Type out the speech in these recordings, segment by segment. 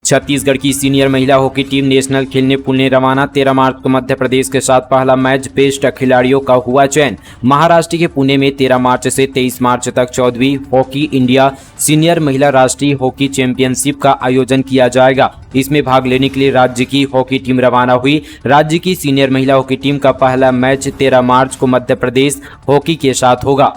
छत्तीसगढ़ की सीनियर महिला hockey team national खेलने पुणे रवाना। 13 मार्च को मध्य प्रदेश के साथ पहला मैच। बेस्ट खिलाड़ियों का हुआ चयन। महाराष्ट्र के पुणे में 13 मार्च से 23 मार्च तक 14वीं हॉकी इंडिया सीनियर महिला राष्ट्रीय हॉकी चैंपियनशिप का आयोजन किया जाएगा। इसमें भाग लेने के लिए राज्य की हॉकी टीम रवाना हुई। राज्य की सीनियर महिला हॉकी टीम का पहला मैच 13 मार्च को मध्य प्रदेश हॉकी के साथ होगा।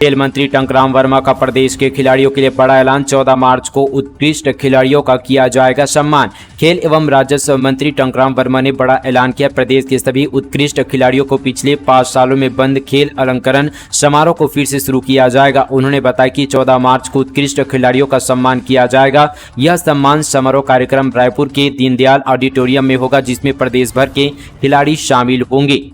खेल मंत्री टंकराम वर्मा का प्रदेश के खिलाड़ियों के लिए बड़ा ऐलान। 14 मार्च को उत्कृष्ट खिलाड़ियों का किया जाएगा सम्मान। खेल एवं राजस्व मंत्री टंकराम वर्मा ने बड़ा ऐलान किया। प्रदेश के सभी उत्कृष्ट खिलाड़ियों को पिछले 5 सालों में बंद खेल अलंकरण समारोह को फिर से शुरू किया जाएगा। उन्होंने बताया कि 14 मार्च को उत्कृष्ट खिलाड़ियों का सम्मान किया जाएगा। यह सम्मान समारोह कार्यक्रम रायपुर के दीनदयाल ऑडिटोरियम में होगा, जिसमें प्रदेश भर के खिलाड़ी शामिल होंगे।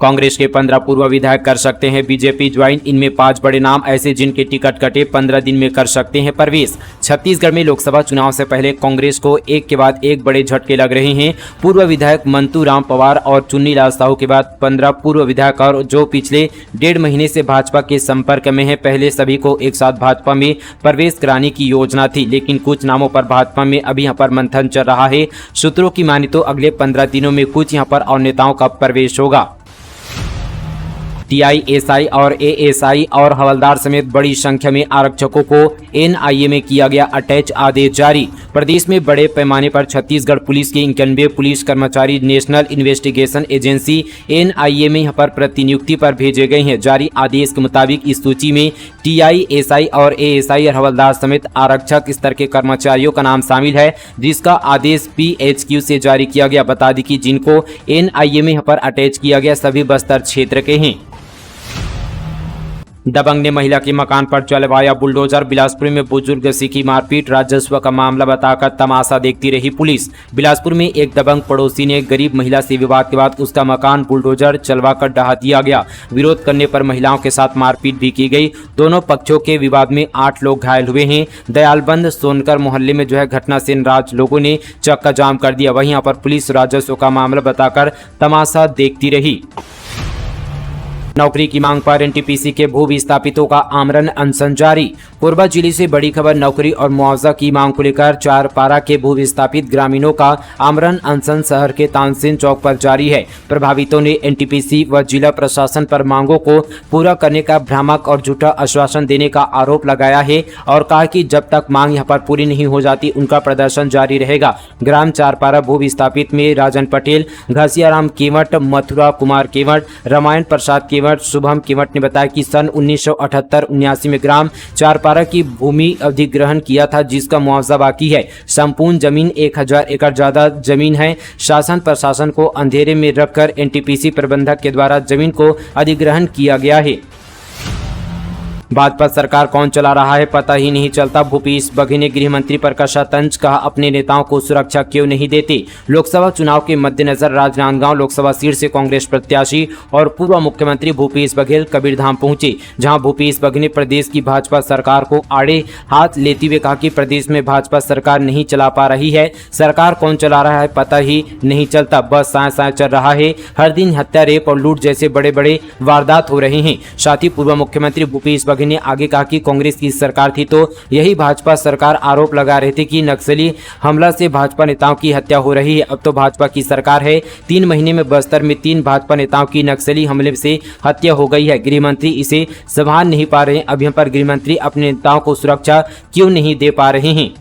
कांग्रेस के 15 पूर्व विधायक कर सकते हैं बीजेपी ज्वाइन। इनमें 5 बड़े नाम ऐसे जिनके टिकट कटे 15 दिन में कर सकते हैं प्रवेश। छत्तीसगढ़ में लोकसभा चुनाव से पहले कांग्रेस को एक के बाद एक बड़े झटके लग रहे हैं। पूर्व विधायक मंतू राम पवार और चुन्नीलाल साहू के बाद 15 पूर्व विधायक और जो पिछले 1.5 महीने से भाजपा के संपर्क में है। पहले सभी को एक साथ भाजपा में प्रवेश कराने की योजना थी, लेकिन कुछ नामों पर भाजपा में अभी यहाँ पर मंथन चल रहा है। सूत्रों की माने तो अगले 15 दिनों में कुछ यहाँ पर और नेताओं का प्रवेश होगा। टीआईएसआई और एएसआई और हवलदार समेत बड़ी संख्या में आरक्षकों को एनआईए में किया गया अटैच आदेश जारी। प्रदेश में बड़े पैमाने पर छत्तीसगढ़ पुलिस के 91 पुलिस कर्मचारी नेशनल इन्वेस्टिगेशन एजेंसी एनआईए में यहाँ पर प्रतिनियुक्ति पर भेजे गए हैं। जारी आदेश के मुताबिक इस सूची में टीआईएसआई और एएसआई और हवलदार समेत आरक्षक स्तर के कर्मचारियों का नाम शामिल है, जिसका आदेश पीएचक्यू से जारी किया गया। बता दें कि जिनको एनआईए में यहाँ पर अटैच किया गया सभी बस्तर क्षेत्र के हैं। दबंग ने महिला के मकान पर चलवाया बुलडोजर। बिलासपुर में बुजुर्ग से की मारपीट। राजस्व का मामला बताकर तमाशा देखती रही पुलिस। बिलासपुर में एक दबंग पड़ोसी ने गरीब महिला से विवाद के बाद उसका मकान बुलडोजर चलवाकर ढहा दिया गया। विरोध करने पर महिलाओं के साथ मारपीट भी की गई। दोनों पक्षों के विवाद में 8 लोग घायल हुए हैं। दयालबंद सोनकर मोहल्ले में घटना से नाराज लोगों ने चक्का जाम कर दिया। वहीं यहाँ पर पुलिस राजस्व का मामला बताकर तमाशा देखती रही। नौकरी की मांग पर एनटीपीसी के भू विस्थापितों का आमरण अनशन जारी। कोरबा जिले से बड़ी खबर। नौकरी और मुआवजा की मांग को लेकर चारपारा के भू विस्थापित ग्रामीणों का आमरण अनशन शहर के तानसेन चौक पर जारी है। प्रभावितों ने एनटीपीसी व जिला प्रशासन पर मांगों को पूरा करने का भ्रामक और झूठा आश्वासन देने का आरोप लगाया है और कहा कि जब तक मांग यहाँ पर पूरी नहीं हो जाती उनका प्रदर्शन जारी रहेगा। ग्राम चारपारा भू विस्थापित में राजन पटेल, घसियाराम केवट, मथुरा कुमार केवट, रामायण प्रसाद केवट, शुभम केवट ने बताया कि सन 1978-79 में ग्राम चारपारा की भूमि अधिग्रहण किया था, जिसका मुआवजा बाकी है। संपूर्ण जमीन 1000 एकड़ ज्यादा जमीन है। शासन प्रशासन को अंधेरे में रखकर एनटीपीसी प्रबंधक के द्वारा जमीन को अधिग्रहण किया गया है। भाजपा सरकार कौन चला रहा है पता ही नहीं चलता। भूपेश बघेल ने गृह मंत्री पर कसा तंज। कहा अपने नेताओं को सुरक्षा क्यों नहीं देते। लोकसभा चुनाव के मद्देनजर राजनांदगांव लोकसभा सीट से कांग्रेस प्रत्याशी और पूर्व मुख्यमंत्री भूपेश बघेल कबीरधाम पहुंचे, जहां भूपेश बघेल ने प्रदेश की भाजपा सरकार को आड़े हाथ लेते हुए कहा कि प्रदेश में भाजपा सरकार नहीं चला पा रही है। सरकार कौन चला रहा है पता ही नहीं चलता, बस साय साय चल रहा है। हर दिन हत्या, रेप और लूट जैसे बड़े बड़े वारदात हो रहे हैं। साथ ही पूर्व मुख्यमंत्री भूपेश बघेल ने आगे कहा कि कांग्रेस की सरकार थी तो यही भाजपा सरकार आरोप लगा रहे थे कि नक्सली हमला से भाजपा नेताओं की हत्या हो रही है। अब तो भाजपा की सरकार है। 3 महीने में बस्तर में 3 भाजपा नेताओं की नक्सली हमले से हत्या हो गई है। गृह मंत्री इसे संभाल नहीं पा रहे हैं। अब यहाँ पर गृह मंत्री अपने नेताओं को सुरक्षा क्यों नहीं दे पा रहे हैं।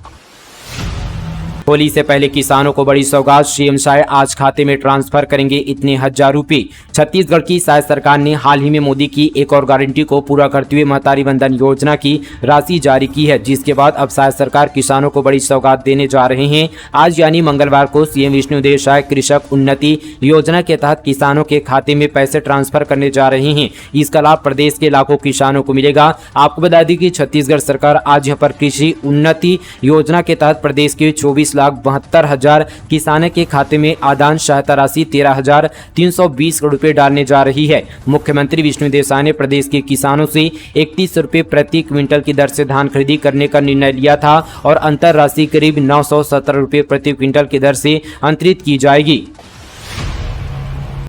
होली से पहले किसानों को बड़ी सौगात। सीएम शाह आज खाते में ट्रांसफर करेंगे इतने 1000 रुपए। छत्तीसगढ़ की शाह सरकार ने हाल ही में मोदी की एक और गारंटी को पूरा करते हुए महतारी वंदन योजना की राशि जारी की है, जिसके बाद अब शाह सरकार किसानों को बड़ी सौगात देने जा रहे हैं। आज यानी मंगलवार को सीएम विष्णुदेव साय कृषक उन्नति योजना के तहत किसानों के खाते में पैसे ट्रांसफर करने जा रहे हैं। इसका लाभ प्रदेश के लाखों किसानों को मिलेगा। आपको बता दें कि छत्तीसगढ़ सरकार आज यहाँ पर कृषि उन्नति योजना के तहत प्रदेश के 24,72,000 किसानों के खाते में आदान सहायता राशि 13,320 करोड़ रुपए डालने जा रही है। मुख्यमंत्री विष्णुदेव साय ने प्रदेश के किसानों से 31 रुपए प्रति क्विंटल की दर से धान खरीदी करने का निर्णय लिया था और अंतर राशि करीब 917 रुपए प्रति क्विंटल की दर से अंतरित की जाएगी।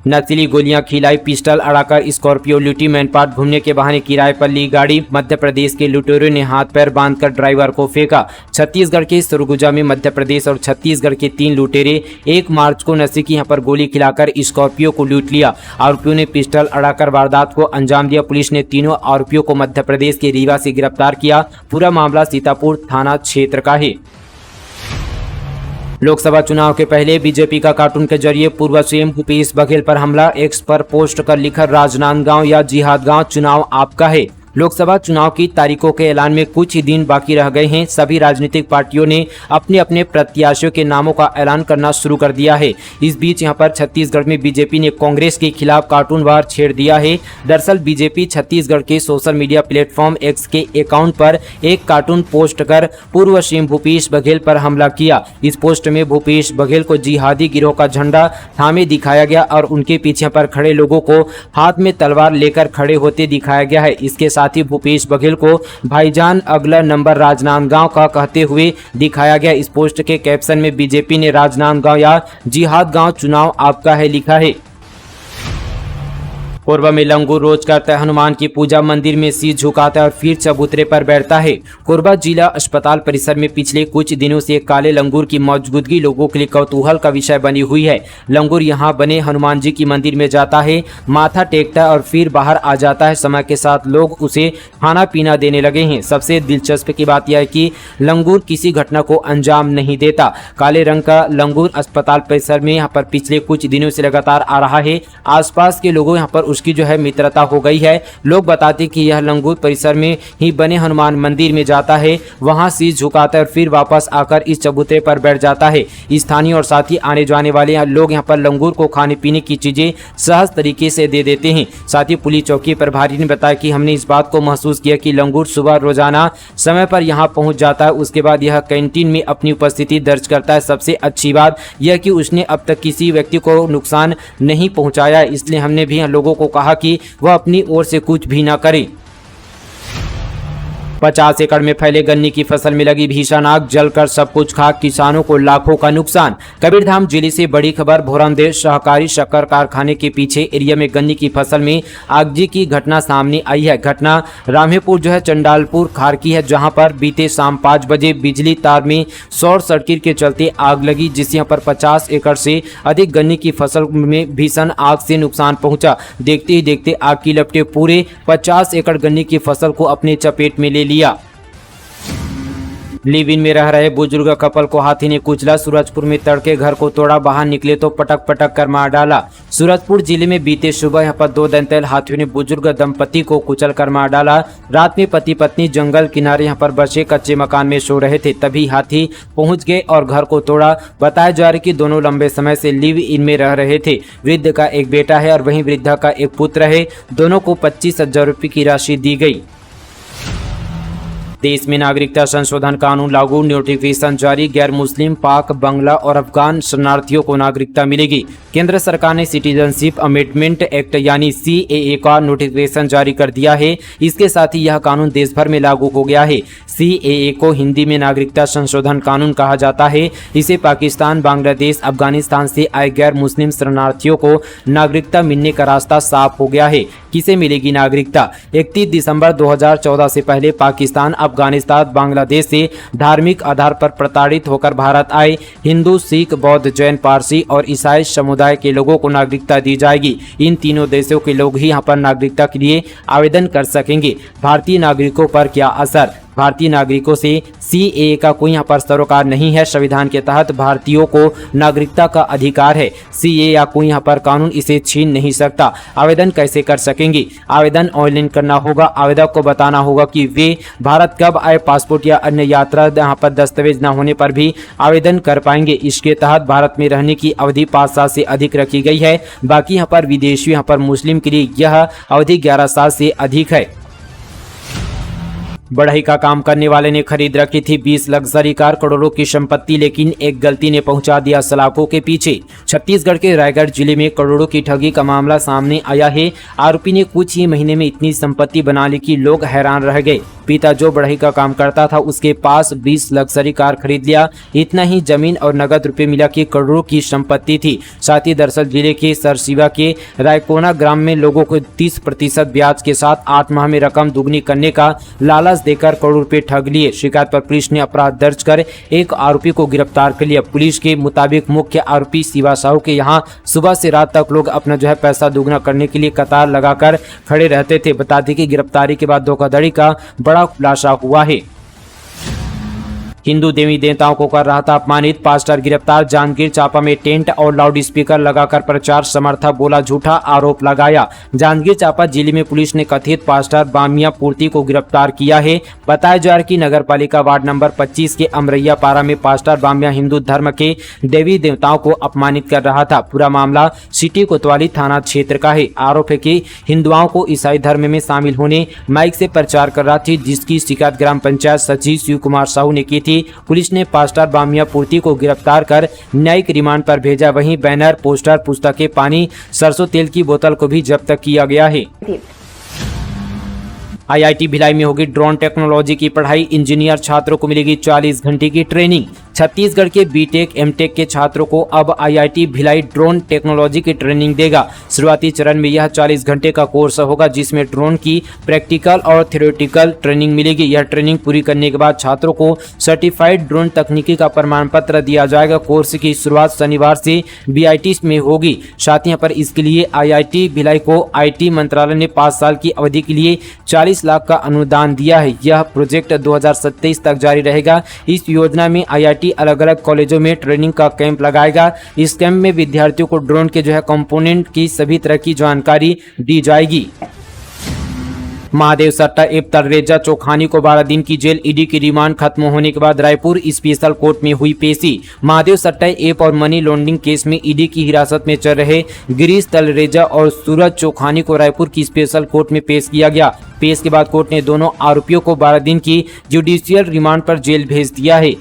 नशीली गोलियां खिलाई, पिस्टल अड़ाकर स्कॉर्पियो लूटी, मैनपाट घूमने के बहाने किराए पर ली गाड़ी। मध्य प्रदेश के लुटेरों ने हाथ पैर बांधकर ड्राइवर को फेंका। छत्तीसगढ़ के सरगुजा में मध्य प्रदेश और छत्तीसगढ़ के 3 लुटेरे 1 मार्च को नशे की यहां पर गोली खिलाकर स्कॉर्पियो को लूट लिया। आरोपियों ने पिस्टल अड़ाकर वारदात को अंजाम दिया। पुलिस ने तीनों आरोपियों को मध्य प्रदेश के रीवा से गिरफ्तार किया। पूरा मामला सीतापुर थाना क्षेत्र का है। लोकसभा चुनाव के पहले बीजेपी का कार्टून के जरिए पूर्व सीएम भूपेश बघेल पर हमला। एक्स पर पोस्ट कर लिखा, राजनांदगांव या जिहादगांव चुनाव आपका है। लोकसभा चुनाव की तारीखों के ऐलान में कुछ ही दिन बाकी रह गए हैं। सभी राजनीतिक पार्टियों ने अपने अपने प्रत्याशियों के नामों का ऐलान करना शुरू कर दिया है। इस बीच यहां पर छत्तीसगढ़ में बीजेपी ने कांग्रेस के खिलाफ कार्टून वार छेड़ दिया है। दरअसल बीजेपी छत्तीसगढ़ के सोशल मीडिया प्लेटफॉर्म एक्स के अकाउंट पर एक कार्टून पोस्ट कर पूर्व सीएम भूपेश बघेल पर हमला किया। इस पोस्ट में भूपेश बघेल को जिहादी गिरोह का झंडा थामे दिखाया गया और उनके पीछे पर खड़े लोगों को हाथ में तलवार लेकर खड़े होते दिखाया गया है। इसके साथ ही भूपेश बघेल को भाईजान अगला नंबर राजनांदगांव का कहते हुए दिखाया गया। इस पोस्ट के कैप्शन में बीजेपी ने राजनांदगांव या जिहादगांव चुनाव आपका है लिखा है। कोरबा में लंगूर रोज करता है हनुमान की पूजा, मंदिर में शीश झुकाता है और फिर चबूतरे पर बैठता है। कोरबा जिला अस्पताल परिसर में पिछले कुछ दिनों से काले लंगूर की मौजूदगी लोगों के लिए कौतूहल का विषय बनी हुई है। लंगूर यहां बने हनुमान जी की मंदिर में जाता है, माथा टेकता है और फिर बाहर आ जाता है। समय के साथ लोग उसे खाना पीना देने लगे हैं। सबसे दिलचस्प की बात यह है कि लंगूर किसी घटना को अंजाम नहीं देता। काले रंग का लंगूर अस्पताल परिसर में यहाँ पर पिछले कुछ दिनों से लगातार आ रहा है। आसपास के लोगों यहाँ पर उसकी जो है मित्रता हो गई है। लोग बताते कि यह लंगूर परिसर में ही बने हनुमान मंदिर में जाता है, वहां शीश झुकाता है और फिर वापस आकर इस चबूतरे पर बैठ जाता है। स्थानीय और साथ ही आने जाने वाले लोग यहाँ पर लंगूर को खाने पीने की चीजें सहज तरीके से दे देते हैं। साथ ही पुलिस चौकी प्रभारी ने बताया कि हमने इस बात को महसूस किया कि लंगूर सुबह रोजाना समय पर यहाँ पहुंच जाता है। उसके बाद यह कैंटीन में अपनी उपस्थिति दर्ज करता है। सबसे अच्छी बात यह कि उसने अब तक किसी व्यक्ति को नुकसान नहीं पहुंचाया, इसलिए हमने भी लोगों को कहा कि वह अपनी ओर से कुछ भी ना करे। 50 एकड़ में फैले गन्ने की फसल में लगी भीषण आग, जलकर सब कुछ खाक, किसानों को लाखों का नुकसान। कबीरधाम जिले से बड़ी खबर। भोरमदेव सहकारी शक्कर कारखाने के पीछे एरिया में गन्ने की फसल में आगजनी की घटना सामने आई है। घटना रामेपुर जो है चंडालपुर खार की है, जहां पर बीते शाम 5 बजे बिजली तार में शॉर्ट सर्किट के चलते आग लगी, जिस यहाँ पर 50 एकड़ से अधिक गन्ने की फसल में भीषण आग से नुकसान पहुंचा। देखते ही देखते आग की लपटें पूरे 50 एकड़ गन्ने की फसल को अपने चपेट में ले लिया। लिव इन में रह रहे बुजुर्ग कपल को हाथी ने कुचला। सूरजपुर में तड़के घर को तोड़ा, बाहर निकले तो पटक पटक कर मार डाला। सूरजपुर जिले में बीते सुबह यहाँ पर 2 दंतैल हाथियों ने बुजुर्ग दंपति को कुचल कर मार डाला। रात में पति पत्नी जंगल किनारे यहाँ पर बसे कच्चे मकान में सो रहे थे, तभी हाथी पहुंच गए और घर को तोड़ा। बताया जा रहा है कि दोनों लंबे समय से लिव इन में रह रहे थे। वृद्ध का एक बेटा है और वहीं वृद्धा का एक पुत्र है। दोनों को 25,000 रुपये की राशि दी गई। देश में नागरिकता संशोधन कानून लागू, नोटिफिकेशन जारी। गैर मुस्लिम, पाक, बांग्ला और अफगान शरणार्थियों को नागरिकता मिलेगी। केंद्र सरकार ने सिटीजनशिप अमेंडमेंट एक्ट यानी CAA का नोटिफिकेशन जारी कर दिया है। इसके साथ ही यह कानून देश भर में लागू हो गया है। CAA को हिंदी में नागरिकता संशोधन कानून कहा जाता है। इसे पाकिस्तान, बांग्लादेश, अफगानिस्तान से आए गैर मुस्लिम शरणार्थियों को नागरिकता मिलने का रास्ता साफ हो गया है। किसे मिलेगी नागरिकता? 31 दिसंबर 2014 से पहले पाकिस्तान, अफगानिस्तान, बांग्लादेश से धार्मिक आधार पर प्रताड़ित होकर भारत आए हिंदू, सिख, बौद्ध, जैन, पारसी और ईसाई समुदाय के लोगों को नागरिकता दी जाएगी। इन तीनों देशों के लोग ही यहाँ पर नागरिकता के लिए आवेदन कर सकेंगे। भारतीय नागरिकों पर क्या असर? भारतीय नागरिकों से CAA का कोई यहाँ पर सरोकार नहीं है। संविधान के तहत भारतीयों को नागरिकता का अधिकार है। CAA या कोई यहाँ पर कानून इसे छीन नहीं सकता। आवेदन कैसे कर सकेंगे? आवेदन ऑनलाइन करना होगा। आवेदक को बताना होगा कि वे भारत कब आए, पासपोर्ट या अन्य यात्रा यहाँ पर दस्तावेज न होने पर भी आवेदन कर पाएंगे। इसके तहत भारत में रहने की अवधि 5 साल से अधिक रखी गई है। बाकी यहाँ पर विदेशी यहाँ पर मुस्लिम के लिए यह अवधि 11 साल से अधिक है। बढ़ई का काम करने वाले ने खरीद रखी थी 20 लग्जरी कार, करोड़ों की संपत्ति, लेकिन एक गलती ने पहुंचा दिया सलाखों के पीछे। छत्तीसगढ़ के रायगढ़ जिले में करोड़ों की ठगी का मामला सामने आया है। आरोपी ने कुछ ही महीने में इतनी संपत्ति बना ली कि लोग हैरान रह गए। पिता जो बढ़ई का काम करता था उसके पास 20 लग्जरी कार खरीद लिया। इतना ही जमीन और नगद रुपए मिला कि करोड़ों की संपत्ति थी। साथ ही दरअसल जिले के सरसीवा के रायकोना ग्राम में लोगों को 30% ब्याज के साथ 8 माह में रकम दुगनी करने का लालच देकर करोड़ों रुपए ठग लिए। शिकायत पर पुलिस ने अपराध दर्ज कर एक आरोपी को गिरफ्तार कर लिया। पुलिस के मुताबिक मुख्य आरोपी शिवा साहू के यहाँ सुबह से रात तक लोग अपना पैसा दुगना करने के लिए कतार लगाकर खड़े रहते थे। बता दें कि गिरफ्तारी के बाद धोखाधड़ी का बड़ा खुलासा हुआ है। हिंदू देवी देवताओं को कर रहा था अपमानित, पास्टर गिरफ्तार। जांजगीर चांपा में टेंट और लाउड स्पीकर लगाकर प्रचार समर्थक बोला झूठा, आरोप लगाया। जांजगीर चांपा जिले में पुलिस ने कथित पास्टर बामिया पूर्ति को गिरफ्तार किया है। बताया जा रहा है कि नगरपालिका वार्ड नंबर 25 के अमरैया पारा में पास्टर बामिया हिंदू धर्म के देवी देवताओं को अपमानित कर रहा था। पूरा मामला सिटी कोतवाली थाना क्षेत्र का है। आरोप है कि हिंदुओं को ईसाई धर्म में शामिल होने माइक से प्रचार कर रहा थी, जिसकी शिकायत ग्राम पंचायत सचिव शिव कुमार साहू ने की थी। पुलिस ने पास्टर बामिया पूर्ति को गिरफ्तार कर न्यायिक रिमांड पर भेजा। वहीं बैनर, पोस्टर, पुस्तकें, पानी, सरसों तेल की बोतल को भी जब्त किया गया है। आईआईटी भिलाई में होगी ड्रोन टेक्नोलॉजी की पढ़ाई। इंजीनियर छात्रों को मिलेगी 40 घंटे की ट्रेनिंग। छत्तीसगढ़ के बीटेक, एमटेक के छात्रों को अब आईआईटी भिलाई ड्रोन टेक्नोलॉजी की ट्रेनिंग देगा। शुरुआती चरण में यह 40 घंटे का कोर्स होगा, जिसमें ड्रोन की प्रैक्टिकल और थ्योरेटिकल ट्रेनिंग मिलेगी। यह ट्रेनिंग पूरी करने के बाद छात्रों को सर्टिफाइड ड्रोन तकनीकी का प्रमाण पत्र दिया जाएगा। कोर्स की शुरुआत शनिवार से बीआईटी में होगी। साथ ही यहाँ पर इसके लिए आईआईटी भिलाई को आईटी मंत्रालय ने 5 साल की अवधि के लिए 40 लाख का अनुदान दिया है। यह प्रोजेक्ट 2027 तक जारी रहेगा। इस योजना में आईआईटी अलग अलग कॉलेजों में ट्रेनिंग का कैंप लगाएगा। इस कैंप में विद्यार्थियों को ड्रोन के कंपोनेंट की सभी तरह की जानकारी दी जाएगी। महादेव सट्टा एप तलरेजा चोखानी को 12 दिन की जेल। ईडी की रिमांड खत्म होने के बाद रायपुर स्पेशल कोर्ट में हुई पेशी। महादेव सट्टा एप और मनी लॉन्ड्रिंग केस में ईडी की हिरासत में चल रहे गिरीश तलरेजा और सूरज चोखानी को रायपुर की स्पेशल कोर्ट में पेश किया गया। पेश के बाद कोर्ट ने दोनों आरोपियों को 12 दिन की जुडिशियल रिमांड पर जेल भेज दिया है।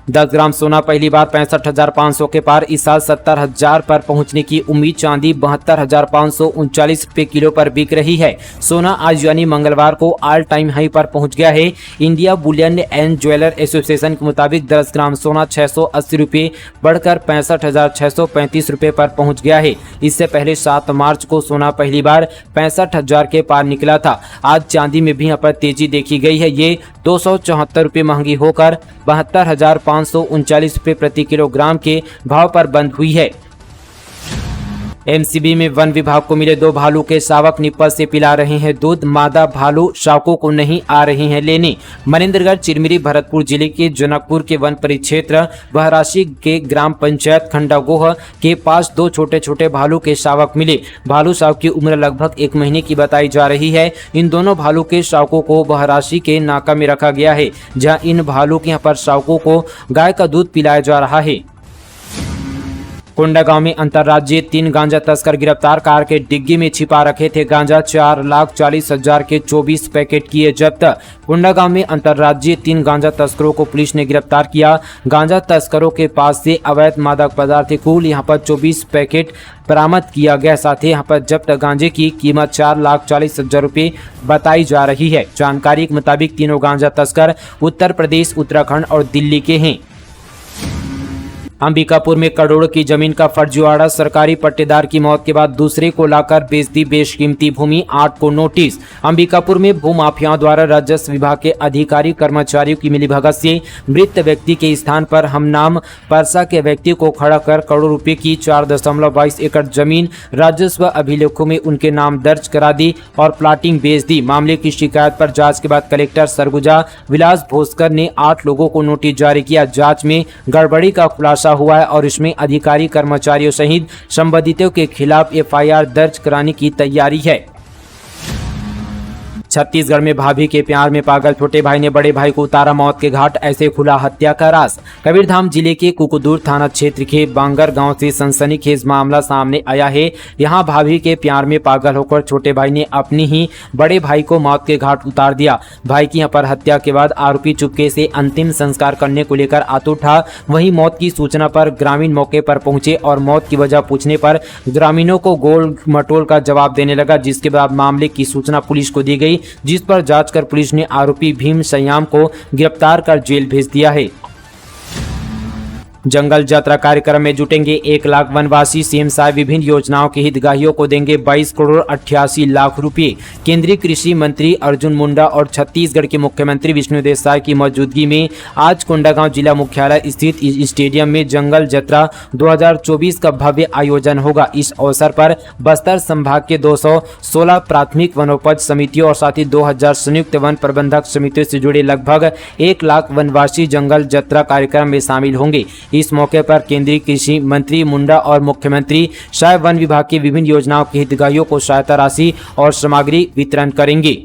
10 ग्राम सोना पहली बार 65,500 के पार। इस साल 70,000 पर पहुंचने की उम्मीद। चांदी 72,539 रुपए किलो पर बिक रही है। सोना आज यानी मंगलवार को ऑल टाइम हाई पर पहुंच गया है। India Boolean and jeweller association के मुताबिक 10 ग्राम सोना 680 रुपए बढ़कर 65,635 रुपए पर पहुंच गया है। इससे पहले 7 मार्च को सोना पहली बार 65,000 के पार निकला था। आज चांदी में भी यहाँ पर तेजी देखी गई है। ये 274 रुपए महंगी होकर 72,539 रुपए प्रति किलोग्राम के भाव पर बंद हुई है। एमसीबी में वन विभाग को मिले 2 भालू के शावक निप्पल से पिला रहे हैं दूध। मादा भालू शावकों को नहीं आ रहे हैं लेने। मनेन्द्रगढ़, चिरमिरी, भरतपुर जिले के जनकपुर के वन परिक्षेत्र बहराशी के ग्राम पंचायत खंडागोह के पास 2 छोटे छोटे भालू के शावक मिले। भालू शावक की उम्र लगभग 1 महीने की बताई जा रही है। इन दोनों भालू के शावकों को बहराशी के नाका में रखा गया है, जहाँ इन भालू के यहाँ पर शावकों को गाय का दूध पिलाया जा रहा है। कोंडागांव में अंतर्राज्यीय 3 गांजा तस्कर गिरफ्तार। कार के डिग्गी में छिपा रखे थे गांजा। 4,40,000 के 24 पैकेट किए जब्त। कोंडागांव में अंतर्राज्यीय 3 गांजा तस्करों को पुलिस ने गिरफ्तार किया। गांजा तस्करों के पास से अवैध मादक पदार्थ कुल यहाँ पर 24 पैकेट बरामद किया गया। साथ ही यहाँ पर जब्त गांजे की कीमत 4,40,000 रुपये बताई जा रही है। जानकारी के मुताबिक तीनों गांजा तस्कर उत्तर प्रदेश, उत्तराखंड और दिल्ली के हैं। अंबिकापुर में करोड़ों की जमीन का फर्जीवाड़ा। सरकारी पट्टेदार की मौत के बाद दूसरे को लाकर बेच दी बेशकीमती भूमि। 8 को नोटिस। अंबिकापुर में भूमाफियाओं द्वारा राजस्व विभाग के अधिकारी कर्मचारियों की मिलीभगत से मृत व्यक्ति के स्थान पर हमनाम परसा के व्यक्ति को खड़ा कर करोड़ रुपए की 4.22 एकड़ जमीन राजस्व अभिलेखों में उनके नाम दर्ज करा दी और प्लाटिंग बेच दी। मामले की शिकायत पर जांच के बाद कलेक्टर सरगुजा विलास भोसकर ने 8 लोगों को नोटिस जारी किया। जांच में गड़बड़ी का खुलासा हुआ है और इसमें अधिकारी कर्मचारियों सहित संबंधितों के खिलाफ एफआईआर दर्ज कराने की तैयारी है। छत्तीसगढ़ में भाभी के प्यार में पागल छोटे भाई ने बड़े भाई को उतारा मौत के घाट, ऐसे खुला हत्या का राज। कबीरधाम जिले के कुकुदूर थाना क्षेत्र के बांगर गांव से सनसनीखेज मामला सामने आया है। यहां भाभी के प्यार में पागल होकर छोटे भाई ने अपनी ही बड़े भाई को मौत के घाट उतार दिया। भाई की यहाँ पर हत्या के बाद आरोपी चुपके से अंतिम संस्कार करने को लेकर आतुर था। वहीं मौत की सूचना पर ग्रामीण मौके पर पहुंचे और मौत की वजह पूछने पर ग्रामीणों को गोल मटोल का जवाब देने लगा, जिसके बाद मामले की सूचना पुलिस को दी गई, जिस पर जांच कर पुलिस ने आरोपी भीम सयाम को गिरफ्तार कर जेल भेज दिया है। जंगल यात्रा कार्यक्रम में जुटेंगे 1 लाख वनवासी। सीएम साहब विभिन्न योजनाओं के हितग्राहियों को देंगे 22 करोड़ 88 लाख रुपए। केंद्रीय कृषि मंत्री अर्जुन मुंडा और छत्तीसगढ़ के मुख्यमंत्री विष्णुदेव साय की मौजूदगी में आज कोंडागांव जिला मुख्यालय स्थित स्टेडियम में जंगल यात्रा 2024 का भव्य आयोजन होगा। इस अवसर पर बस्तर संभाग के 216 प्राथमिक वनोपज समितियों और साथ ही 2000 संयुक्त वन प्रबंधक समितियों से जुड़े लगभग 1 लाख वनवासी जंगल यात्रा कार्यक्रम में शामिल होंगे। इस मौके पर केंद्रीय कृषि मंत्री मुंडा और मुख्यमंत्री शाह वन विभाग की विभिन्न योजनाओं के हितग्राहियों को सहायता राशि और सामग्री वितरण करेंगे।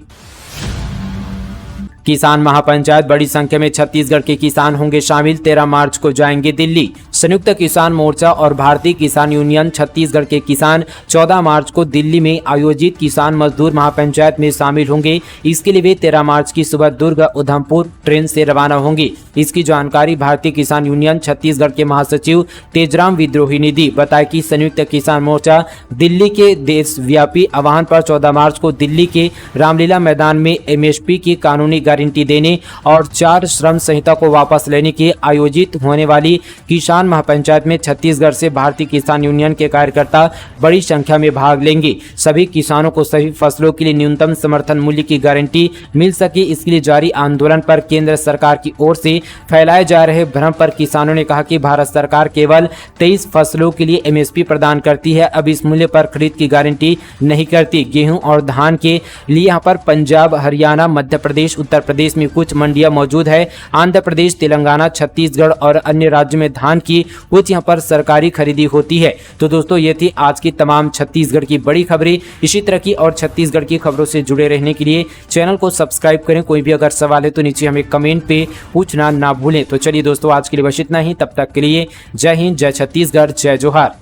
किसान महापंचायत, बड़ी संख्या में छत्तीसगढ़ के किसान होंगे शामिल। 13 मार्च को जाएंगे दिल्ली। संयुक्त किसान मोर्चा और भारतीय किसान यूनियन छत्तीसगढ़ के किसान 14 मार्च को दिल्ली में आयोजित किसान मजदूर महापंचायत में शामिल होंगे। इसके लिए वे 13 मार्च की सुबह दुर्ग उधमपुर ट्रेन से रवाना होंगे। इसकी जानकारी भारतीय किसान यूनियन छत्तीसगढ़ के महासचिव तेजराम विद्रोही ने दी। बताया कि संयुक्त किसान मोर्चा दिल्ली के देशव्यापी आह्वान पर 14 मार्च को दिल्ली के रामलीला मैदान में एमएसपी की कानूनी गारंटी देने और 4 श्रम संहिता को वापस लेने के आयोजित होने वाली किसान महापंचायत में छत्तीसगढ़ से भारतीय किसान यूनियन के कार्यकर्ता बड़ी संख्या में भाग लेंगे। सभी किसानों को सभी फसलों के लिए न्यूनतम समर्थन मूल्य की गारंटी मिल सके, इसके लिए जारी आंदोलन पर केंद्र सरकार की ओर से फैलाए जा रहे भ्रम पर किसानों ने कहा कि भारत सरकार केवल 23 फसलों के लिए एमएसपी प्रदान करती है, अब इस मूल्य पर खरीद की गारंटी नहीं करती। गेहूं और धान के लिए यहाँ पर पंजाब, हरियाणा, मध्य प्रदेश, उत्तर प्रदेश में कुछ मंडियां मौजूद है। आंध्र प्रदेश, तेलंगाना, छत्तीसगढ़ और अन्य राज्यों में धान की कुछ यहां पर सरकारी खरीदी होती है। तो दोस्तों, ये थी आज की तमाम छत्तीसगढ़ की बड़ी खबरें। इसी तरह की और छत्तीसगढ़ की खबरों से जुड़े रहने के लिए चैनल को सब्सक्राइब करें। कोई भी अगर सवाल है तो नीचे हमें कमेंट पे पूछना ना भूलें। तो चलिए दोस्तों, आज के लिए बस इतना ही। तब तक के लिए जय हिंद, जय छत्तीसगढ़, जय जोहार।